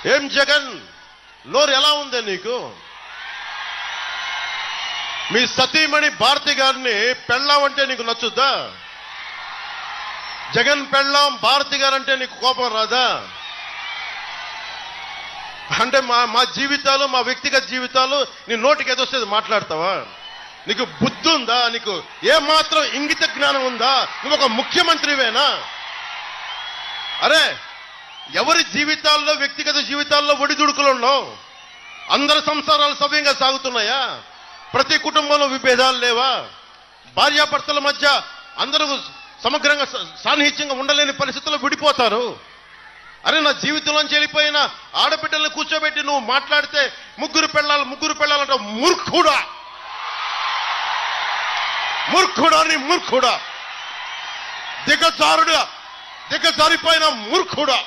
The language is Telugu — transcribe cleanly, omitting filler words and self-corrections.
ఏం జగన్ నోరు ఎలా ఉంది నీకు? మీ సతీమణి భారతి గారిని పెళ్ళాం అంటే నీకు నచ్చుద్దా? జగన్ పెళ్ళాం భారతి గారంటే నీకు కోపం రాదా? అంటే మా జీవితాలు, మా వ్యక్తిగత జీవితాలు నీ నోటికి ఎదొస్తే మాట్లాడతావా? నీకు బుద్ధి ఉందా? నీకు ఏమాత్రం ఇంగిత జ్ఞానం ఉందా? నువ్వు ఒక ముఖ్యమంత్రివేనా? అరే, ఎవరి జీవితాల్లో, వ్యక్తిగత జీవితాల్లో ఒడిదుడుకులు ఉన్నావు? అందరి సంసారాలు సవ్యంగా సాగుతున్నాయా? ప్రతి కుటుంబంలో విభేదాలు లేవా? భార్యాభర్తల మధ్య అందరూ సమగ్రంగా సాన్నిహిత్యంగా ఉండలేని పరిస్థితుల్లో విడిపోతారు. అరే, నా జీవితంలోంచి వెళ్ళిపోయిన ఆడబిడ్డల్ని కూర్చోబెట్టి నువ్వు మాట్లాడితే ముగ్గురు పెళ్ళాలంటే మూర్ఖుడా, దిగజారిపోయిన మూర్ఖుడా.